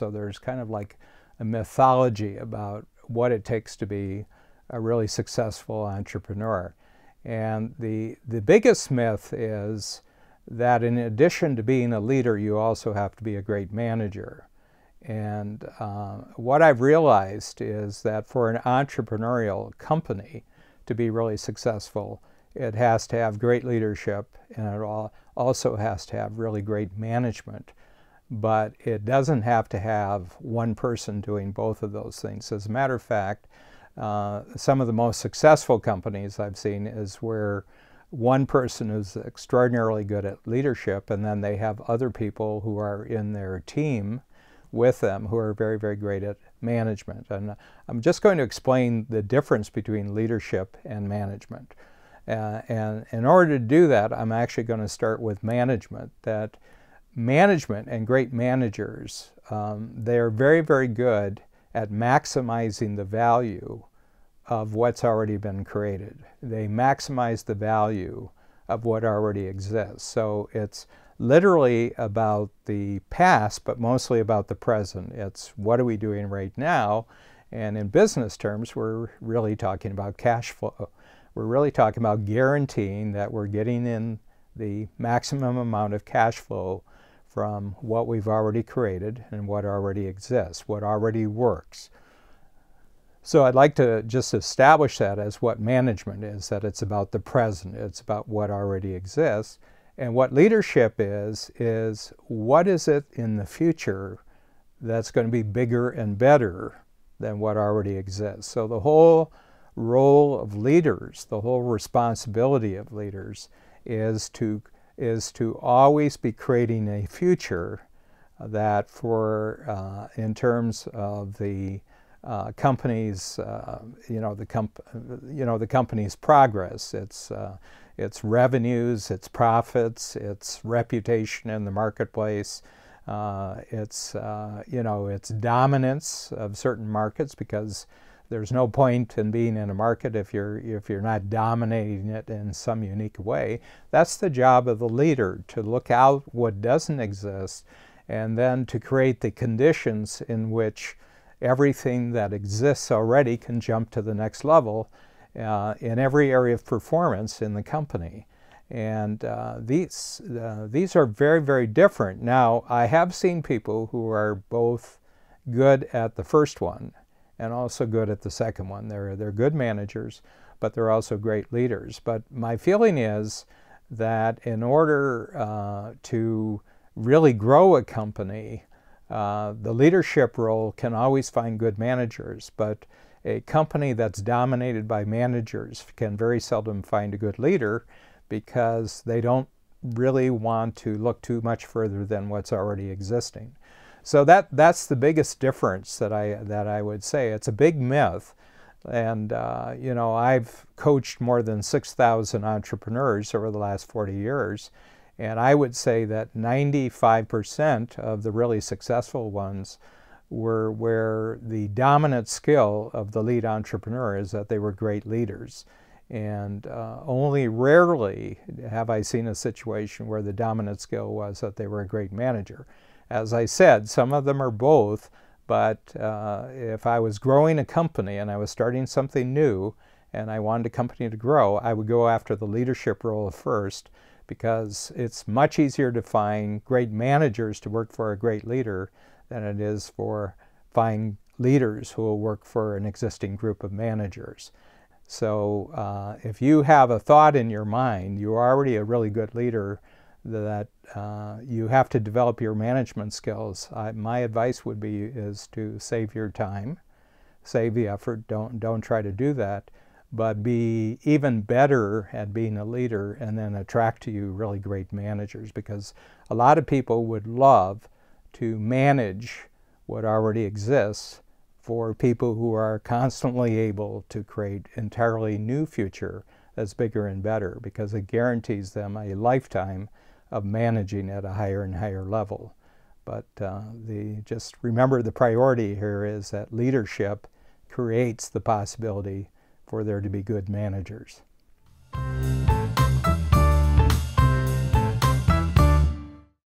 So there's kind of like a mythology about what it takes to be a really successful entrepreneur. And the biggest myth is that in addition to being a leader, you also have to be a great manager. And what I've realized is that for an entrepreneurial company to be really successful, it has to have great leadership, and it also has to have really great management. But it doesn't have to have one person doing both of those things. As a matter of fact, some of the most successful companies I've seen is where one person is extraordinarily good at leadership, and then they have other people who are in their team with them who are very, very great at management. And I'm just going to explain the difference between leadership and management. And in order to do that, I'm actually going to start with management. That management and great managers, they're very, very good at maximizing the value of what's already been created. They maximize the value of what already exists. So it's literally about the past, but mostly about the present. It's what are we doing right now? And in business terms, we're really talking about cash flow. We're really talking about guaranteeing that we're getting in the maximum amount of cash flow from what we've already created and what already exists, what already works. So I'd like to just establish that as what management is, that it's about the present, it's about what already exists. And what leadership is what is it in the future that's going to be bigger and better than what already exists. So the whole role of leaders, the whole responsibility of leaders is to always be creating a future that for, in terms of the company's, the company's progress, its revenues, its profits, its reputation in the marketplace, its dominance of certain markets, because there's no point in being in a market if you're not dominating it in some unique way. That's the job of the leader, to look out what doesn't exist and then to create the conditions in which everything that exists already can jump to the next level in every area of performance in the company. And these are very, very different. Now, I have seen people who are both good at the first one and also good at the second one. They're good managers, but they're also great leaders. But my feeling is that in order to really grow a company, the leadership role can always find good managers, but a company that's dominated by managers can very seldom find a good leader, because they don't really want to look too much further than what's already existing. So that's the biggest difference that I would say. It's a big myth, and I've coached more than 6,000 entrepreneurs over the last 40 years, and I would say that 95% of the really successful ones were where the dominant skill of the lead entrepreneur is that they were great leaders. And only rarely have I seen a situation where the dominant skill was that they were a great manager. As I said, some of them are both, but if I was growing a company and I was starting something new and I wanted a company to grow, I would go after the leadership role first, because it's much easier to find great managers to work for a great leader than it is for find leaders who will work for an existing group of managers. So if you have a thought in your mind, you're already a really good leader, that you have to develop your management skills. My advice would be is to save your time, save the effort, don't try to do that, but be even better at being a leader, and then attract to you really great managers, because a lot of people would love to manage what already exists for people who are constantly able to create entirely new future that's bigger and better, because it guarantees them a lifetime of managing at a higher and higher level. But just remember, the priority here is that leadership creates the possibility for there to be good managers.